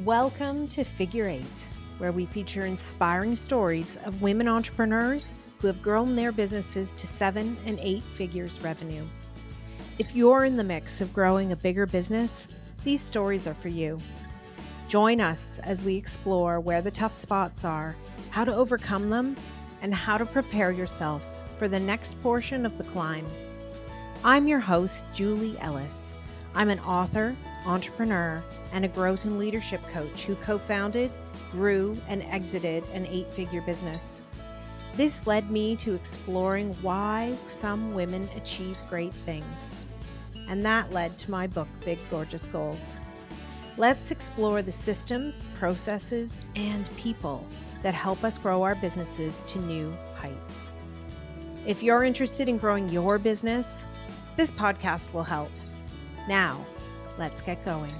Welcome to Figure Eight, where we feature inspiring stories of women entrepreneurs who have grown their businesses to 7 and 8 figures revenue. If you're in the mix of growing a bigger business, these stories are for you. Join us as we explore where the tough spots are, how to overcome them, and how to prepare yourself for the next portion of the climb. I'm your host, Julie Ellis. I'm an author, entrepreneur, and a growth and leadership coach who co-founded, grew, and exited an 8-figure business. This led me to exploring why some women achieve great things. And that led to my book, Big Gorgeous Goals. Let's explore the systems, processes, and people that help us grow our businesses to new heights. If you're interested in growing your business, this podcast will help. Now, let's get going.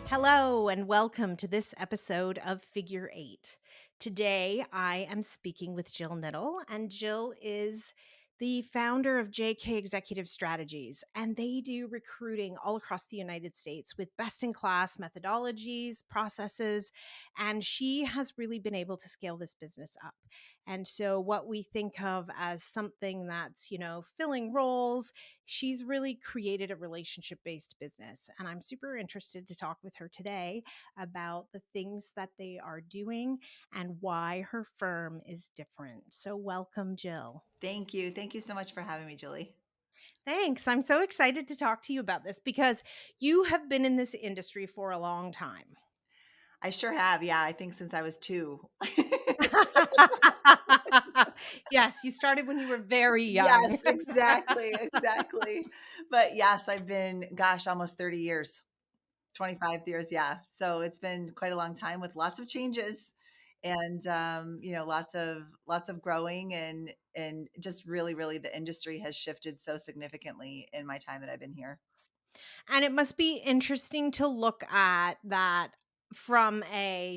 Hello, and welcome to this episode of Figure Eight. Today, I am speaking with Jill Knittel, and Jill is the founder of JK Executive Strategies, and they do recruiting all across the United States with best-in-class methodologies, processes, and she has really been able to scale this business up. And so what we think of as something that's, filling roles, she's really created a relationship-based business. And I'm super interested to talk with her today about the things that they are doing and why her firm is different. So welcome, Jill. Thank you. Thank you so much for having me, Julie. Thanks. I'm so excited to talk to you about this because you have been in this industry for a long time. I sure have. Yeah, I think since I was 2. Yes, you started when you were very young. Yes, exactly. But yes, I've been, almost 30 years, 25 years. Yeah. So it's been quite a long time with lots of changes and, lots of growing and just really the industry has shifted so significantly in my time that I've been here. And it must be interesting to look at that from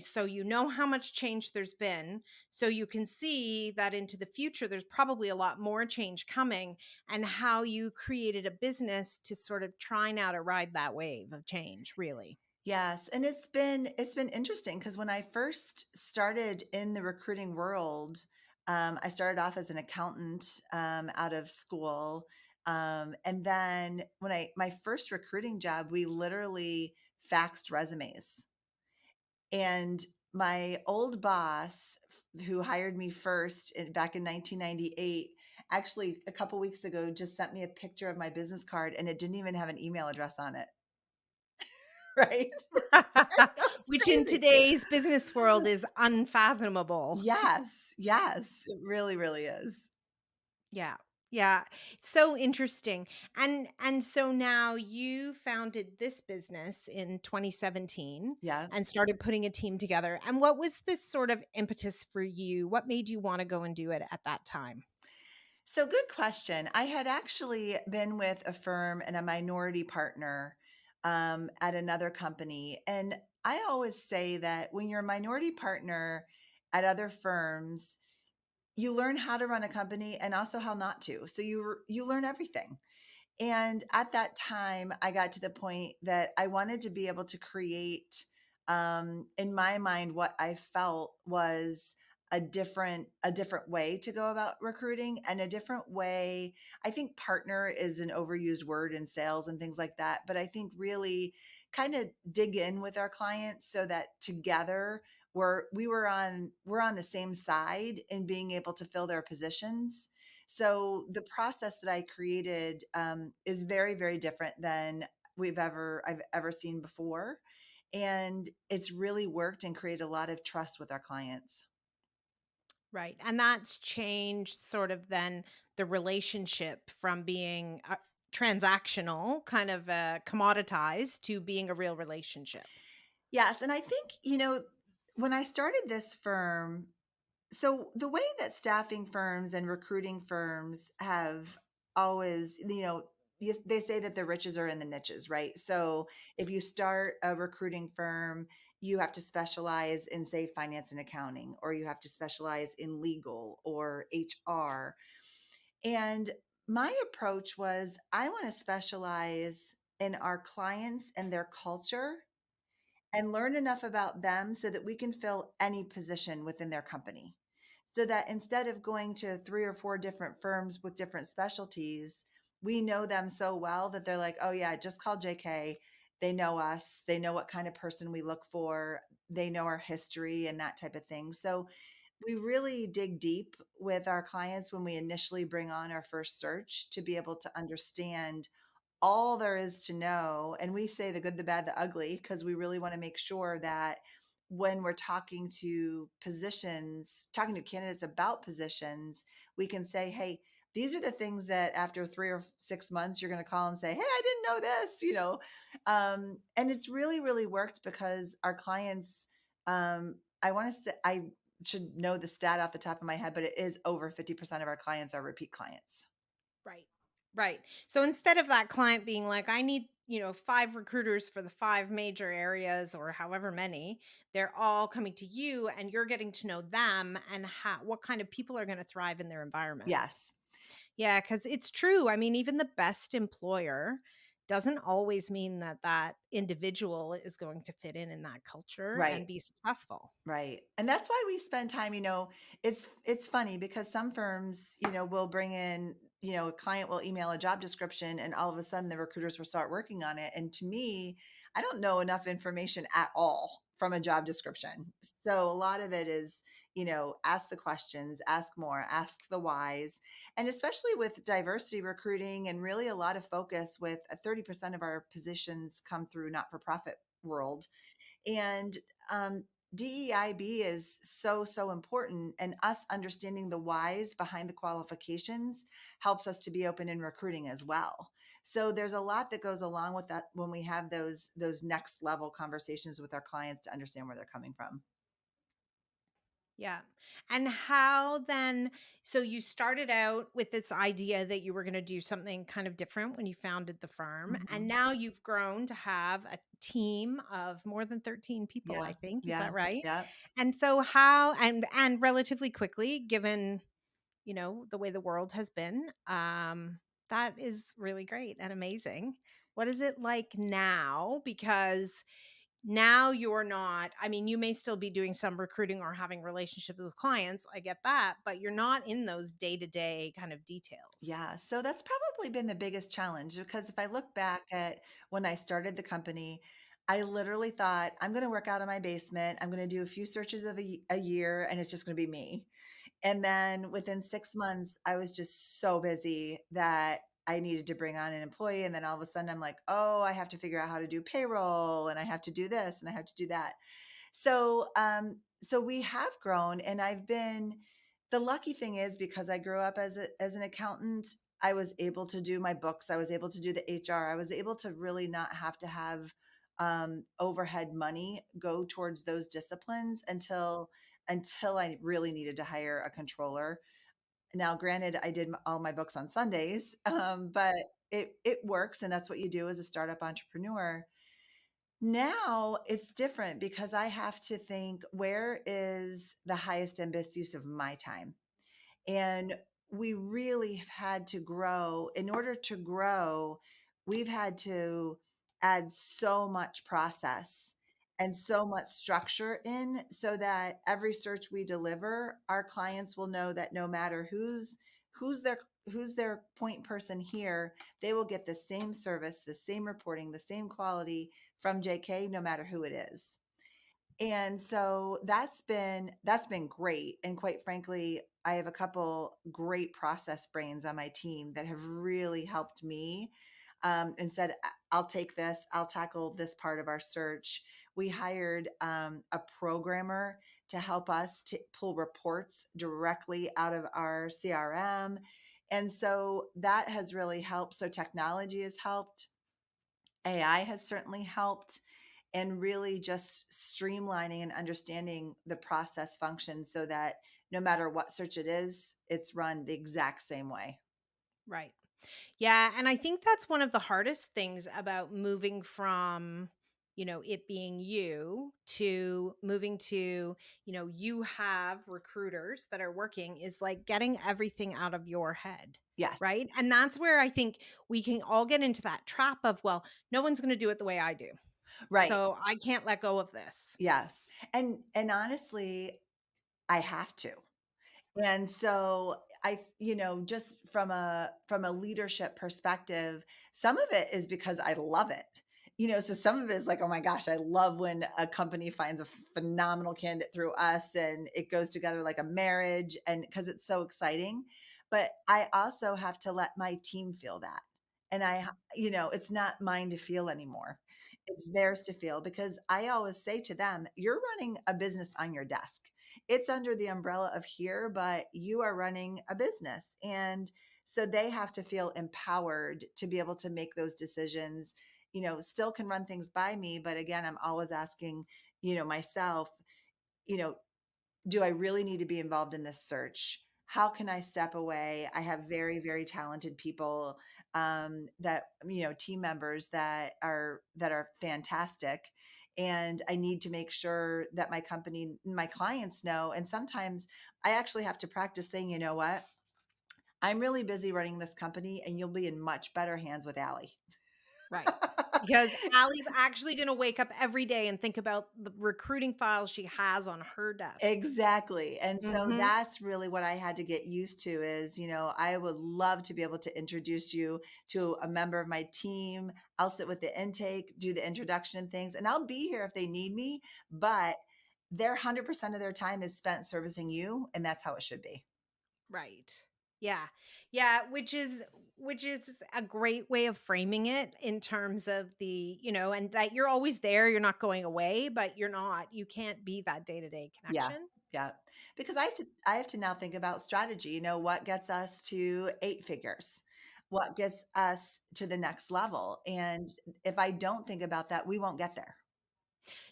so you know how much change there's been, so you can see that into the future there's probably a lot more change coming, and how you created a business to sort of try now to ride that wave of change, really. Yes, and it's been interesting because when I first started in the recruiting world, I started off as an accountant out of school, and then when I my first recruiting job, we literally faxed resumes, and my old boss, who hired me back in 1998, actually a couple weeks ago just sent me a picture of my business card, and it didn't even have an email address on it. Right? That sounds Which in crazy. today's business world is unfathomable. Yes, it really is. Yeah. Yeah. So interesting. And so now you founded this business in 2017 Yeah. and started putting a team together. And what was this sort of impetus for you? What made you want to go and do it at that time? So good question. I had actually been with a firm and a minority partner at another company. And I always say that when you're a minority partner at other firms, you learn how to run a company and also how not to. So you learn everything. And at that time, I got to the point that I wanted to be able to create, in my mind, what I felt was a different way to go about recruiting and a different way. I think partner is an overused word in sales and things like that, but I think really kind of dig in with our clients so that together we're on the same side in being able to fill their positions. So the process that I created is very different than I've ever seen before, and it's really worked and created a lot of trust with our clients. Right. And that's changed sort of then the relationship from being transactional, kind of commoditized, to being a real relationship. Yes, and I think when I started this firm, so the way that staffing firms and recruiting firms have always, yes, they say that the riches are in the niches, right? So if you start a recruiting firm, you have to specialize in, say, finance and accounting, or you have to specialize in legal or HR. And my approach was I want to specialize in our clients and their culture and learn enough about them so that we can fill any position within their company. So that instead of going to 3 or 4 different firms with different specialties, we know them so well that they're like, oh, yeah, just call JK. They know us, they know what kind of person we look for, they know our history and that type of thing. So we really dig deep with our clients when we initially bring on our first search to be able to understand all there is to know. And we say the good, the bad, the ugly, because we really want to make sure that when we're talking to positions, talking to candidates about positions, we can say, hey, these are the things that after 3 or 6 months, you're going to call and say, hey, I didn't know this, and it's really, really worked because our clients, I want to say, I should know the stat off the top of my head, but it is over 50% of our clients are repeat clients. Right. Right. So instead of that client being like, I need, 5 recruiters for the 5 major areas or however many, they're all coming to you and you're getting to know them and what kind of people are going to thrive in their environment. Yes. Yeah, because it's true. I mean, even the best employer doesn't always mean that that individual is going to fit in that culture Right. and be successful. Right. And that's why we spend time, it's funny because some firms, will bring in, a client will email a job description and all of a sudden the recruiters will start working on it. And to me, I don't know enough information at all from a job description. So a lot of it is, ask the questions, ask more, ask the whys. And especially with diversity recruiting and really a lot of focus with 30% of our positions come through not-for-profit world. And DEIB is so, so important. And us understanding the whys behind the qualifications helps us to be open in recruiting as well. So there's a lot that goes along with that when we have those next level conversations with our clients to understand where they're coming from. Yeah. And how then, so you started out with this idea that you were going to do something kind of different when you founded the firm. And Mhm. now you've grown to have a team of more than 13 people, I Yeah. think. Is that Yeah. right? Yeah. And so how and relatively quickly, given, the way the world has been, that is really great and amazing. What is it like now? Because now you're not, I mean, you may still be doing some recruiting or having relationships with clients. I get that, but you're not in those day-to-day kind of details. Yeah, so that's probably been the biggest challenge because if I look back at when I started the company, I literally thought, I'm going to work out of my basement. I'm going to do a few searches of a year and it's just going to be me. And then within 6 months, I was just so busy that I needed to bring on an employee. And then all of a sudden, I'm like, oh, I have to figure out how to do payroll and I have to do this and I have to do that. So we have grown, and I've been the lucky thing is because I grew up as an accountant, I was able to do my books, I was able to do the HR, I was able to really not have to have overhead money go towards those disciplines until I really needed to hire a controller. Now, granted, I did all my books on Sundays, but it works, and that's what you do as a startup entrepreneur. Now it's different because I have to think, where is the highest and best use of my time? And we really have had to grow. In order to grow, we've had to add so much process and so much structure in so that every search we deliver, our clients will know that no matter who's their who's their point person here, they will get the same service, the same reporting, the same quality from JK, no matter who it is. And so that's been great. And quite frankly, I have a couple great process brains on my team that have really helped me, and said, I'll take this, I'll tackle this part of our search. We hired a programmer to help us to pull reports directly out of our CRM. And so that has really helped. So technology has helped. AI has certainly helped, and really just streamlining and understanding the process function so that no matter what search it is, it's run the exact same way. Right. Yeah, and I think that's one of the hardest things about moving from, it being you to moving to, you have recruiters that are working is like getting everything out of your head. Yes. Right. And that's where I think we can all get into that trap of, well, no one's going to do it the way I do. Right. So I can't let go of this. Yes. And honestly, I have to. And so just from a leadership perspective, some of it is because I love it. So some of it is like, oh my gosh, I love when a company finds a phenomenal candidate through us and it goes together like a marriage and because it's so exciting. But I also have to let my team feel that. And it's not mine to feel anymore. It's theirs to feel because I always say to them, you're running a business on your desk. It's under the umbrella of here, but you are running a business. And so they have to feel empowered to be able to make those decisions, still can run things by me. But again, I'm always asking, myself, you know, do I really need to be involved in this search? How can I step away? I have very, very talented people that team members that are fantastic, and I need to make sure that my company, my clients know. And sometimes I actually have to practice saying, you know what, I'm really busy running this company, and you'll be in much better hands with Allie. Right. Because Allie's actually going to wake up every day and think about the recruiting files she has on her desk. Exactly. And so Mhm. that's really what I had to get used to is, I would love to be able to introduce you to a member of my team. I'll sit with the intake, do the introduction and things, and I'll be here if they need me, but their 100% of their time is spent servicing you, and that's how it should be. Right. Yeah. Yeah, which is a great way of framing it in terms of and that you're always there, you're not going away, but you can't be that day-to-day Yeah. connection. Yeah. Because I have to now think about strategy, what gets us to 8 figures? What gets us to the next level? And if I don't think about that, we won't get there.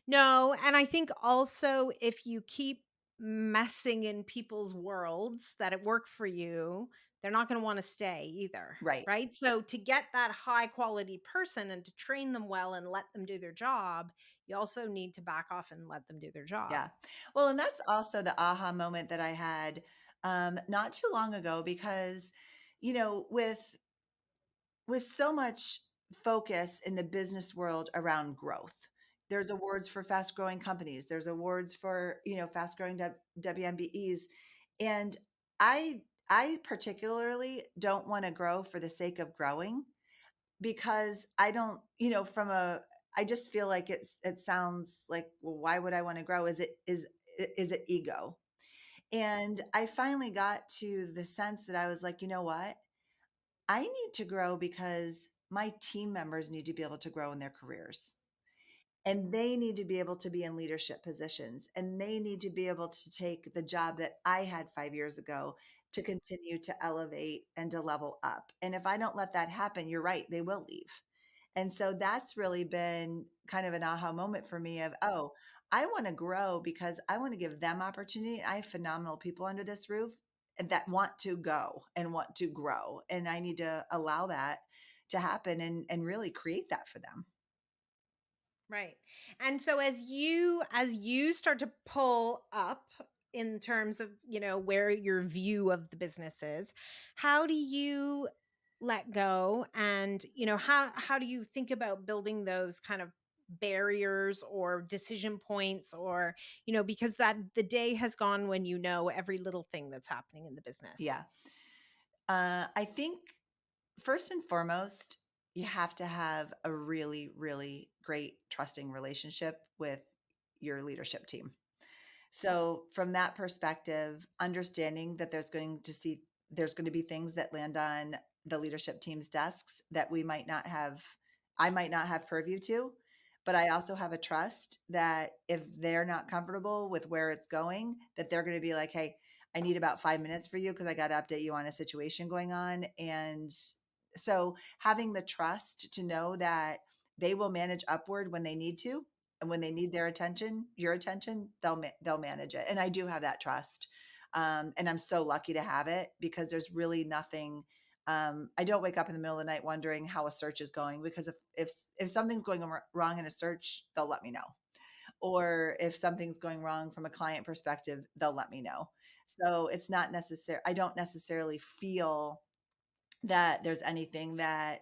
No, and I think also if you keep messing in people's worlds that it work for you, they're not going to want to stay either, Right. right? So to get that high quality person and to train them well and let them do their job, you also need to back off and let them do their job. Yeah. Well, and that's also the aha moment that I had not too long ago because, with so much focus in the business world around growth, there's awards for fast growing companies. There's awards for, fast growing WMBEs. And I particularly don't want to grow for the sake of growing because I don't, I just feel like it sounds like, well, why would I want to grow? Is it ego? And I finally got to the sense that I was like, you know what? I need to grow because my team members need to be able to grow in their careers. And they need to be able to be in leadership positions. And they need to be able to take the job that I had 5 years ago to continue to elevate and to level up. And if I don't let that happen, you're right, they will leave. And so that's really been kind of an aha moment for me of, oh, I want to grow because I want to give them opportunity. I have phenomenal people under this roof that want to go and want to grow. And I need to allow that to happen and really create that for them. Right. And so as you start to pull up in terms of, where your view of the business is, how do you let go and, how do you think about building those kind of barriers or decision points or, because that the day has gone when you know every little thing that's happening in the business. Yeah. I think first and foremost, you have to have a really, really great trusting relationship with your leadership team. So from that perspective, understanding that there's going to be things that land on the leadership team's desks that I might not have purview to, but I also have a trust that if they're not comfortable with where it's going, that they're going to be like, hey, I need about 5 minutes for you because I got to update you on a situation going on. And so having the trust to know that they will manage upward when they need to, and when they need their attention, your attention, they'll manage it. And I do have that trust, and I'm so lucky to have it because there's really nothing. I don't wake up in the middle of the night wondering how a search is going because if something's going wrong in a search, they'll let me know. Or if something's going wrong from a client perspective, they'll let me know. So it's not necessary. I don't necessarily feel that there's anything that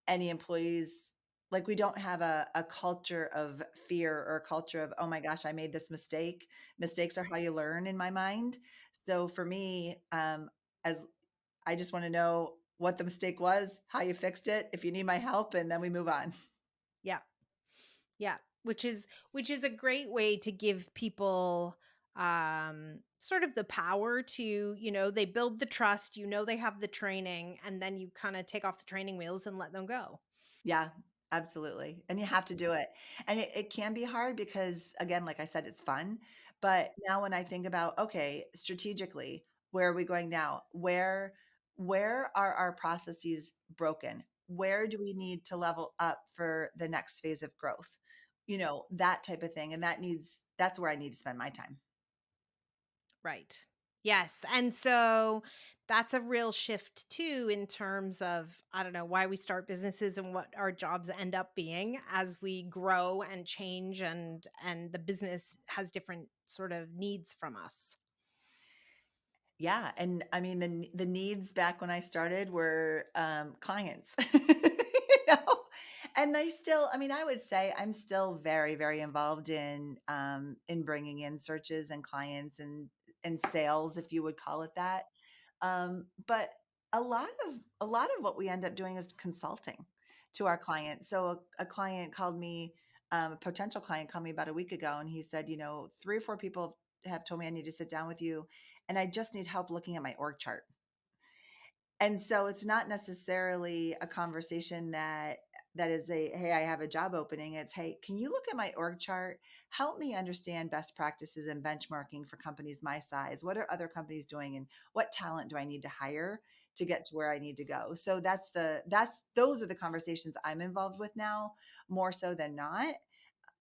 any employees like we don't have a culture of fear or a culture of, oh my gosh, I made this mistake. Mistakes are how you learn in my mind. So for me, as I just want to know what the mistake was, how you fixed it, if you need my help, and then we move on. Yeah. Yeah, which is a great way to give people sort of the power to, they build the trust, they have the training, and then you kind of take off the training wheels and let them go. Yeah, absolutely. And you have to do it. And it can be hard because, again, like I said, it's fun. But now when I think about, okay, strategically, where are we going now? Where are our processes broken? Where do we need to level up for the next phase of growth? That type of thing. And that's where I need to spend my time. Right. Yes. And so that's a real shift too in terms of, I don't know, why we start businesses and what our jobs end up being as we grow and change, and the business has different sort of needs from us. Yeah, and I mean the needs back when I started were clients, and they still. I mean, I would say I'm still very very involved in bringing in searches and clients and sales, if you would call it that. But a lot of what we end up doing is consulting to our clients. So a client called me, a potential client called me about a week ago, and he said, 3 or 4 people have told me I need to sit down with you, and I just need help looking at my org chart. And so it's not necessarily a conversation that is a, hey, I have a job opening. It's, hey, can you look at my org chart? Help me understand best practices and benchmarking for companies my size. What are other companies doing and what talent do I need to hire to get to where I need to go? So those are the conversations I'm involved with now, more so than not,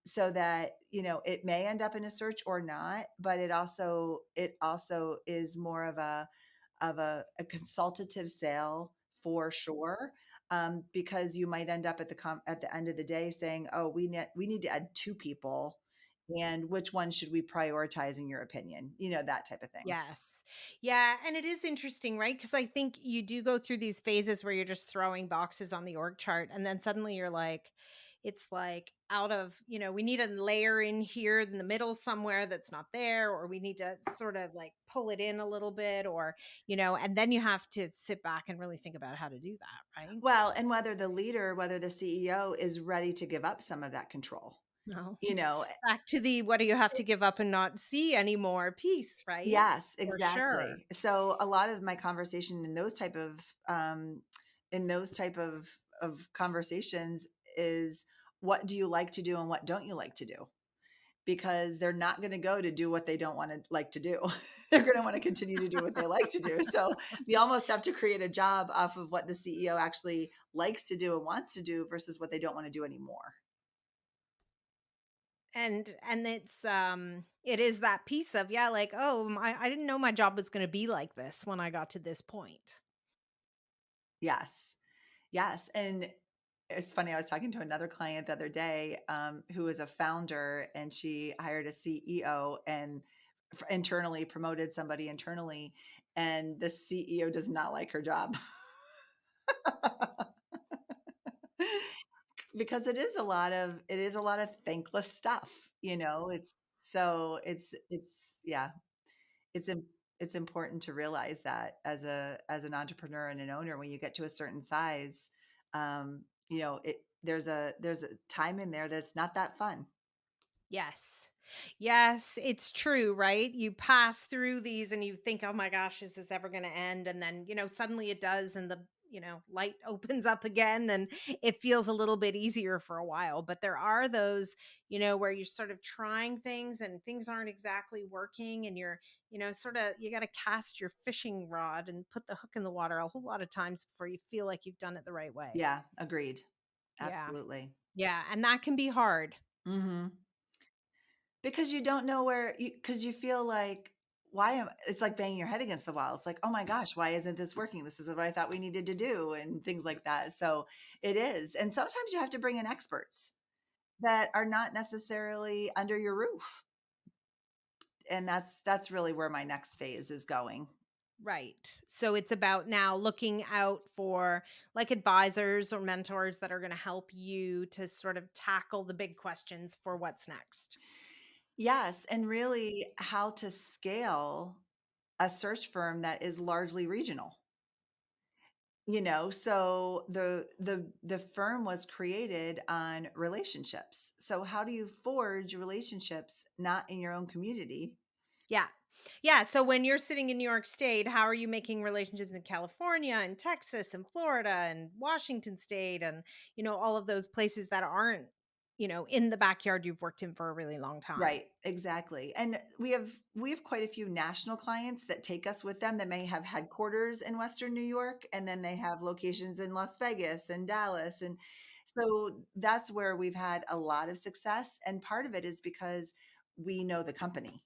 so that it may end up in a search or not, but it also is more of a consultative sale for sure. Because you might end up at the end of the day saying, oh, we need to add 2 people, and which one should we prioritize in your opinion, that type of thing. Yes. Yeah. And it is interesting, right? Because I think you do go through these phases where you're just throwing boxes on the org chart. And then suddenly you're like, it's like out of, we need a layer in here in the middle somewhere that's not there, or we need to sort of like pull it in a little bit, or, and then you have to sit back and really think about how to do that, right? Well, and whether the CEO is ready to give up some of that control, No. you know Back to the what do you have to give up and not see anymore piece, right? Yes, For sure. exactly. So a lot of my conversation in those type of conversations is, what do you like to do and what don't you like to do? Because they're not going to go to do what they don't want to like to do. They're going to want to continue to do what they like to do. So you almost have to create a job off of what the CEO actually likes to do and wants to do versus what they don't want to do anymore. And it is that piece of, yeah, like, oh, I didn't know my job was going to be like this when I got to this point. Yes. Yes. And it's funny, I was talking to another client the other day, who is a founder, and she hired a CEO and internally promoted somebody internally, and the CEO does not like her job. Because it is a lot of thankless stuff, it's yeah, it's im it's important to realize that as an entrepreneur and an owner, when you get to a certain size, there's a time in there that's not that fun. Yes. Yes, it's true, right? You pass through these and you think, "Oh my gosh, is this ever gonna end?" And then, suddenly it does, and the, light opens up again, and it feels a little bit easier for a while. But there are those, where you're sort of trying things and things aren't exactly working, and you're, sort of, you gotta cast your fishing rod and put the hook in the water a whole lot of times before you feel like you've done it the right way. Yeah, agreed. Yeah. Absolutely. Yeah, and that can be hard. Mhm. Because you don't know because you feel like, it's like banging your head against the wall. It's like, "Oh my gosh, why isn't this working? This is what I thought we needed to do," and things like that. So, it is. And sometimes you have to bring in experts that are not necessarily under your roof. And that's really where my next phase is going. Right. So it's about now looking out for like advisors or mentors that are going to help you to sort of tackle the big questions for what's next. Yes, and really how to scale a search firm that is largely regional. So the firm was created on relationships. So how do you forge relationships not in your own community? Yeah. Yeah. So when you're sitting in New York State, how are you making relationships in California and Texas and Florida and Washington State and, all of those places that aren't, in the backyard you've worked in for a really long time? Right, exactly. And we have quite a few national clients that take us with them that may have headquarters in Western New York, and then they have locations in Las Vegas and Dallas. And so that's where we've had a lot of success. And part of it is because we know the company.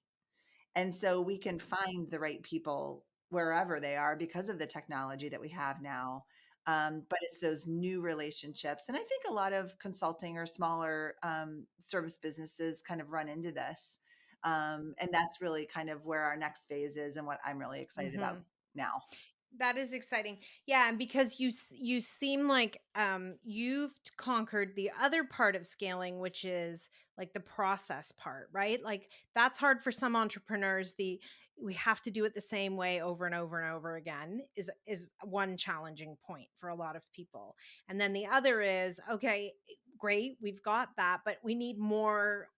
And so we can find the right people wherever they are because of the technology that we have now. But it's those new relationships. And I think a lot of consulting or smaller service businesses kind of run into this. And that's really kind of where our next phase is and what I'm really excited about Hmm. now. That is exciting. Yeah, and because you seem like you've conquered the other part of scaling, which is like the process part, right? Like that's hard for some entrepreneurs. The We have to do it the same way over and over and over again is one challenging point for a lot of people. And then the other is, okay, great, we've got that, but we need more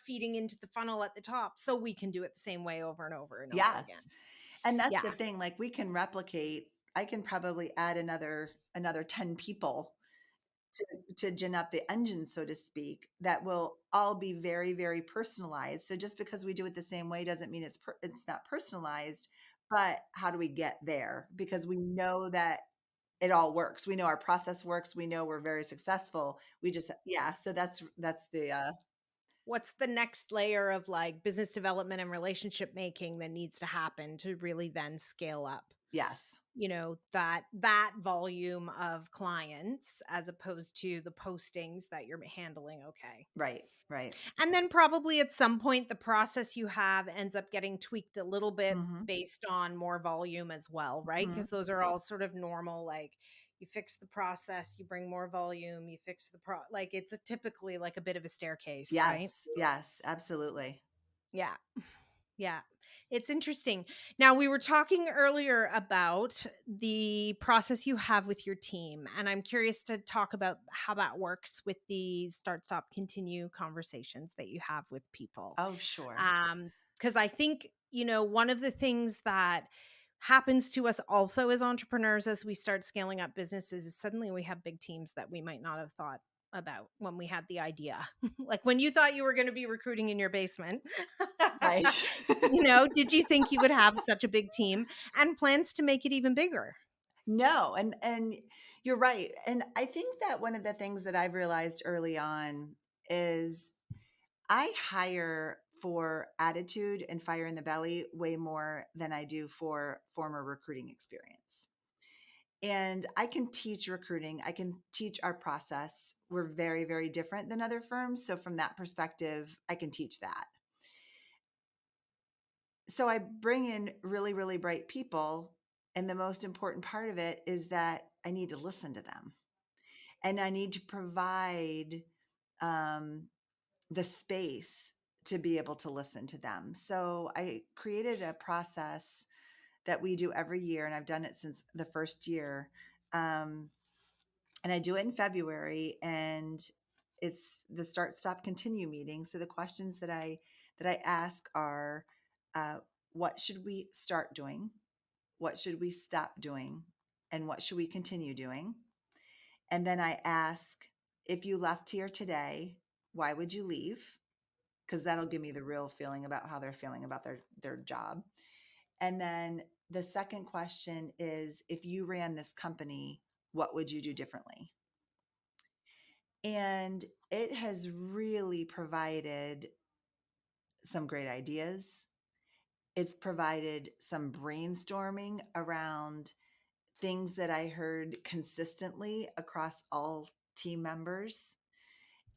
feeding into the funnel at the top so we can do it the same way over and over and over again. Yes. And that's Yeah. the thing, like we can replicate, I can probably add another 10 people to gin up the engine, so to speak, that will all be very, very personalized. So just because we do it the same way doesn't mean it's not personalized. But how do we get there? Because we know that it all works. We know our process works. We know we're very successful. We just yeah. So that's the What's the next layer of like business development and relationship making that needs to happen to really then scale up, yes, that volume of clients as opposed to the postings that you're handling? Okay. right, right. And then probably at some point the process you have ends up getting tweaked a little bit Hmm. based on more volume as well, right? Hmm. Because those are all sort of normal, like you fix the process, you bring more volume, you fix like it's typically like a bit of a staircase, right? Yes, yes, absolutely. Yeah. Yeah, it's interesting. Now, we were talking earlier about the process you have with your team, and I'm curious to talk about how that works with the start, stop, continue conversations that you have with people. Oh, sure. Because I think, one of the things that happens to us also as entrepreneurs as we start scaling up businesses is suddenly we have big teams that we might not have thought about when we had the idea. Like when you thought you were going to be recruiting in your basement. Right. Did you think you would have such a big team and plans to make it even bigger? No, and you're right. And I think that one of the things that I've realized early on is I hire for attitude and fire in the belly way more than I do for former recruiting experience. And I can teach recruiting, I can teach our process. We're very, very different than other firms. So, from that perspective, I can teach that. So, I bring in really, really bright people. And the most important part of it is that I need to listen to them and I need to provide um, the space to be able to listen to them. So I created a process that we do every year, and I've done it since the first year. Um, and I do it in February, and it's the start, stop, continue meeting. So the questions that I ask are, uh, what should we start doing? What should we stop doing? And what should we continue doing? And then I ask, if you left here today, why would you leave? Because that'll give me the real feeling about how they're feeling about their job. And then the second question is, if you ran this company, what would you do differently? And it has really provided some great ideas. It's provided some brainstorming around things that I heard consistently across all team members.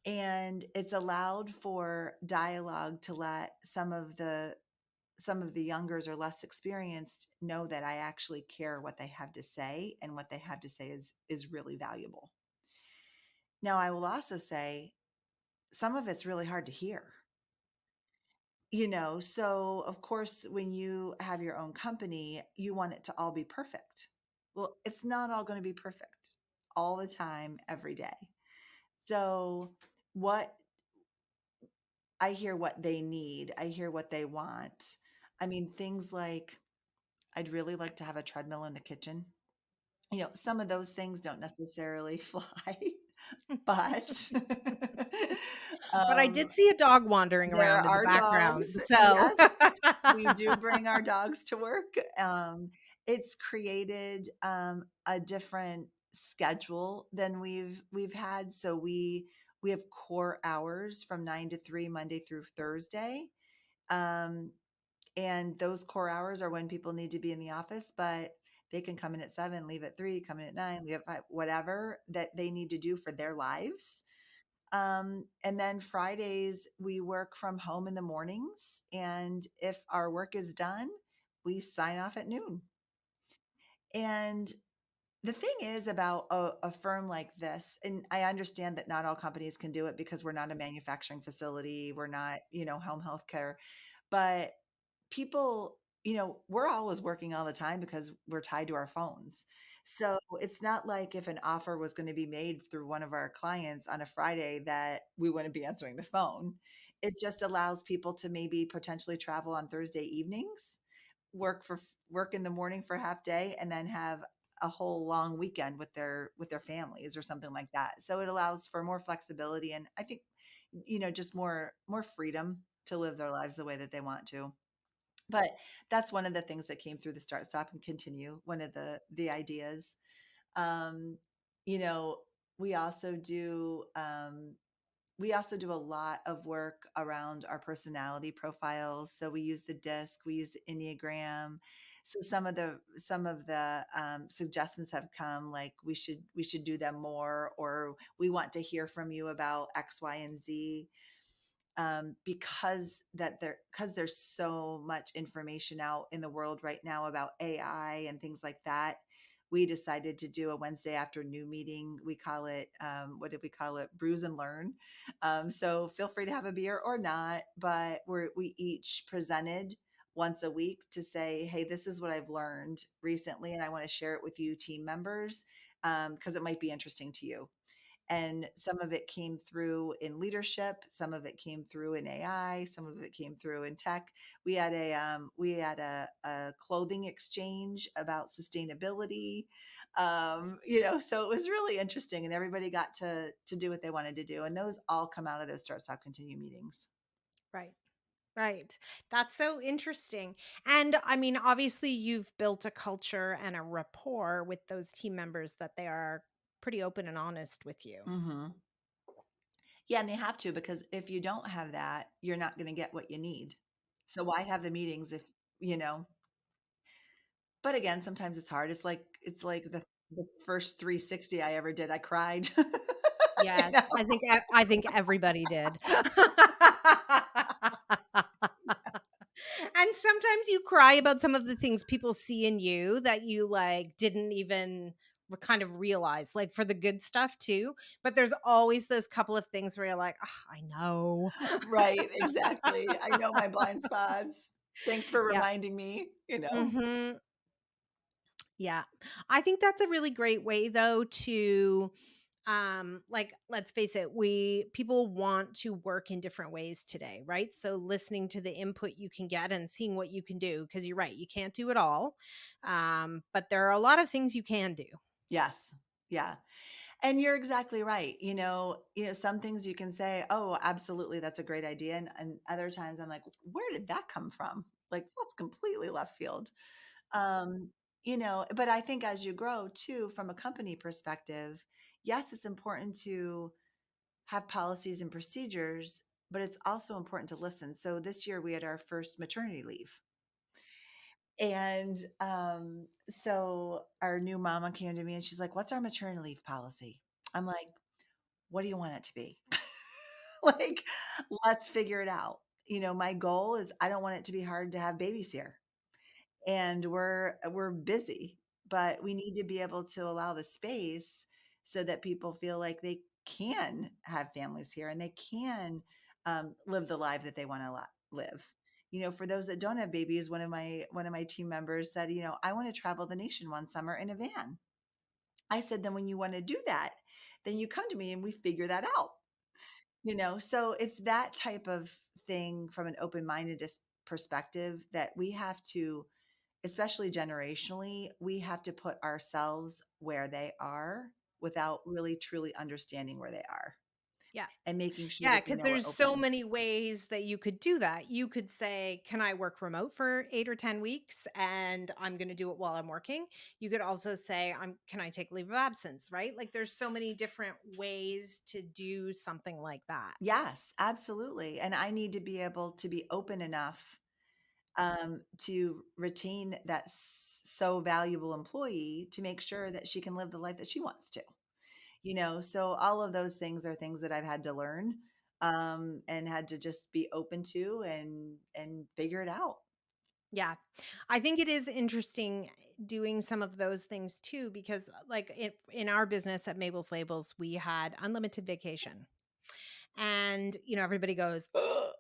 And it's allowed for dialogue to let some of the youngers or less experienced know that I actually care what they have to say, and what they have to say is really valuable. Now, I will also say some of it's really hard to hear. So of course, when you have your own company, you want it to all be perfect. Well, it's not all going to be perfect all the time, every day. So, what I hear what they need, I hear what they want. I mean, things like I'd really like to have a treadmill in the kitchen. Some of those things don't necessarily fly, but But I um, did see a dog wandering there around in the are background. dogs. So, Yes, we do bring our dogs to work. It's created a different schedule than we've had. So we have core hours from 9 to 3, Monday through Thursday. Um, and those core hours are when people need to be in the office, but they can come in at 7, leave at 3, come in at 9, leave at 5, whatever that they need to do for their lives. And then Fridays, we work from home in the mornings. And if our work is done, we sign off at noon. And the thing is about a firm like this, and I understand that not all companies can do it because we're not a manufacturing facility, we're not, home healthcare, but people, we're always working all the time because we're tied to our phones. So it's not like if an offer was going to be made through one of our clients on a Friday that we wouldn't be answering the phone. It just allows people to maybe potentially travel on Thursday evenings, work in the morning for half day, and then have a whole long weekend with their families or something like that. So it allows for more flexibility, and I think just more freedom to live their lives the way that they want to. But that's one of the things that came through the Start, Stop, and Continue. One of the ideas. Um, you know, we also do we also do a lot of work around our personality profiles. So we use the DISC, we use the Enneagram. So some of the suggestions have come, like we should do them more, or we want to hear from you about X, Y, and Z, because there's so much information out in the world right now about AI and things like that. We decided to do a Wednesday afternoon meeting. We call it, what did we call it? Brews and Learn. So feel free to have a beer or not, but we each presented once a week to say, hey, this is what I've learned recently, and I want to share it with you, team members, because it might be interesting to you. And some of it came through in leadership, some of it came through in AI, some of it came through in tech. We had a clothing exchange about sustainability. So it was really interesting, and everybody got to do what they wanted to do. And those all come out of those Start, Stop, Continue meetings. right. Right. That's so interesting. And I mean, obviously, you've built a culture and a rapport with those team members that they are pretty open and honest with you. Hmm. Yeah, and they have to, because if you don't have that, you're not going to get what you need. So why have the meetings if you know But again, sometimes it's hard. It's like the first 360 I ever did, I cried. You Yes, know? I think everybody did. And sometimes you cry about some of the things people see in you that you like didn't even kind of realize, like for the good stuff too. But there's always those couple of things where you're like, "Ugh, I know." Right, exactly. I know my blind spots. Thanks for Yeah. reminding me. Hmm. Yeah. I think that's a really great way though to like let's face it, we people want to work in different ways today, right? So listening to the input you can get and seeing what you can do, because you're right, you can't do it all. But there are a lot of things you can do. Yes. Yeah. And you're exactly right. Some things you can say, "Oh, absolutely, that's a great idea." And other times I'm like, "Where did that come from?" Like, that's completely left field. But I think as you grow too, from a company perspective, yes, it's important to have policies and procedures, but it's also important to listen. So this year we had our first maternity leave. And so our new mama came to me and she's like, "What's our maternity leave policy?" I'm like, "What do you want it to be?" Like, let's figure it out. my goal is I don't want it to be hard to have babies here. And we're busy, but we need to be able to allow the space so that people feel like they can have families here and they can live the life that they want to live. For those that don't have babies, one of my team members said, I want to travel the nation one summer in a van. I said, then when you want to do that, then you come to me and we figure that out. So it's that type of thing from an open-minded perspective that we have to, especially generationally, we have to put ourselves where they are without really truly understanding where they are Yeah. and making sure Yeah, that they because know we're there's so open. many ways that you could do that. You could say, "Can I work remote for 8 or 10 weeks and I'm gonna do it while I'm working?" You could also say, "Can I take leave of absence?" Right? Like, there's so many different ways to do something like that. Yes, absolutely. And I need to be able to be open enough to retain that so valuable employee to make sure that she can live the life that she wants to. So all of those things are things that I've had to learn and had to just be open to and figure it out. Yeah. I think it is interesting doing some of those things too, because like in our business at Mabel's Labels, we had unlimited vacation. And, everybody goes, "Ugh."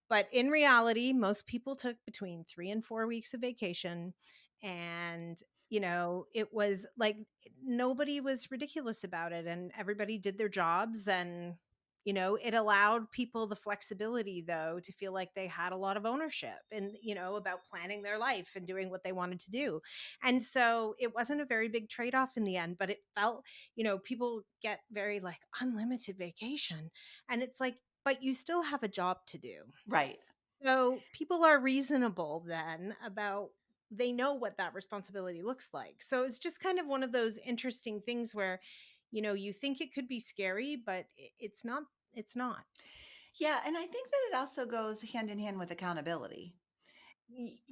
But in reality, most people took between 3 and 4 weeks of vacation. And, it was like nobody was ridiculous about it. And everybody did their jobs. And, it allowed people the flexibility, though, to feel like they had a lot of ownership and, about planning their life and doing what they wanted to do. And so it wasn't a very big trade off in the end, but it felt, people get very like unlimited vacation. And it's like, but you still have a job to do. Right. So people are reasonable then about they know what that responsibility looks like. So it's just kind of one of those interesting things where, you think it could be scary, but it's not. It's not. Yeah, and I think that it also goes hand in hand with accountability.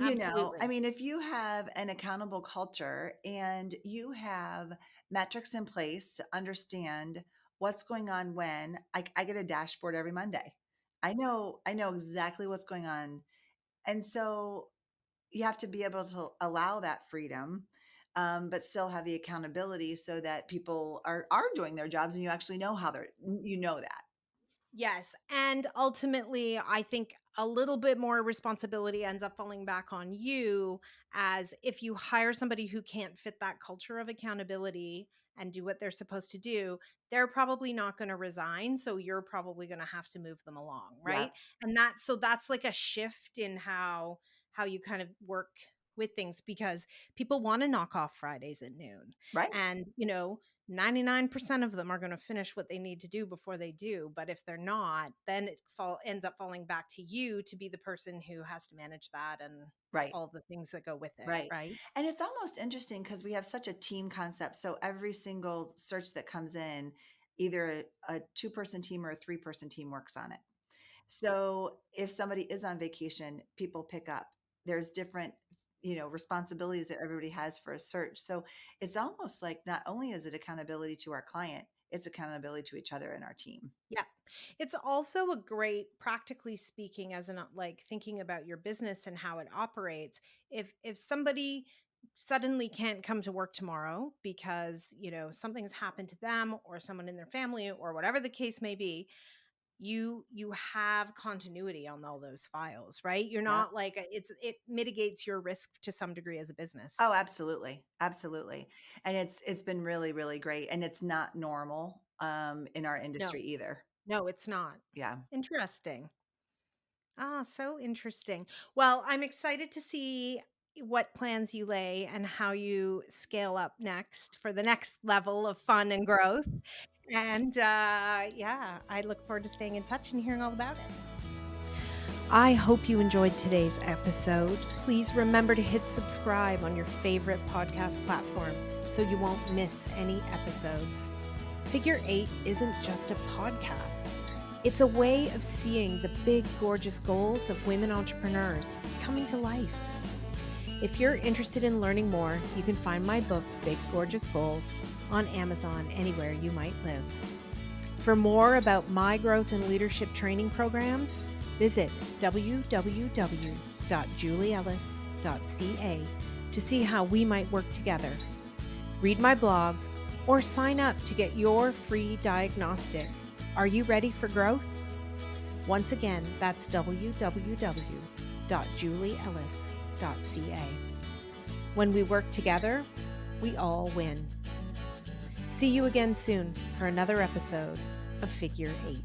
I Absolutely. mean, if you have an accountable culture and you have metrics in place to understand what's going on when I get a dashboard every Monday. I know exactly what's going on. And so you have to be able to allow that freedom, but still have the accountability so that people are doing their jobs and you actually know how that. Yes, and ultimately, I think a little bit more responsibility ends up falling back on you, as if you hire somebody who can't fit that culture of accountability and do what they're supposed to do, they're probably not going to resign, so you're probably going to have to move them along, Yeah. right? And that's like a shift in how you kind of work with things, because people want to knock off Fridays at noon. Right. And, 99% of them are going to finish what they need to do before they do. But if they're not, then ends up falling back to you to be the person who has to manage that and Right. all the things that go with it, Right. right? And it's almost interesting because we have such a team concept. So every single search that comes in, either a two-person team or a three-person team works on it. So if somebody is on vacation, people pick up. There's different, responsibilities that everybody has for a search. So it's almost like not only is it accountability to our client, it's accountability to each other and our team. Yeah. It's also a great, practically speaking, as an like thinking about your business and how it operates. If somebody suddenly can't come to work tomorrow because, something's happened to them or someone in their family or whatever the case may be, you have continuity on all those files, right? You're Yeah. not like it mitigates your risk to some degree as a business. Oh, absolutely. Absolutely. And it's been really, really great. And it's not normal in our industry No, either. no, it's not. Yeah. Interesting. Ah, so interesting. Well, I'm excited to see what plans you lay and how you scale up next for the next level of fun and growth. And yeah, I look forward to staying in touch and hearing all about it. I hope you enjoyed today's episode. Please remember to hit subscribe on your favorite podcast platform so you won't miss any episodes. Figure Eight isn't just a podcast, it's a way of seeing the big, gorgeous goals of women entrepreneurs coming to life. If you're interested in learning more, you can find my book, Big Gorgeous Goals, on Amazon anywhere you might live. For more about my growth and leadership training programs, Visit www.julieellis.ca to see how we might work together. Read my blog or sign up to get your free diagnostic. Are you ready for growth? Once again, that's www.julieellis.ca. When we work together, we all win. See you again soon for another episode of Figure 8.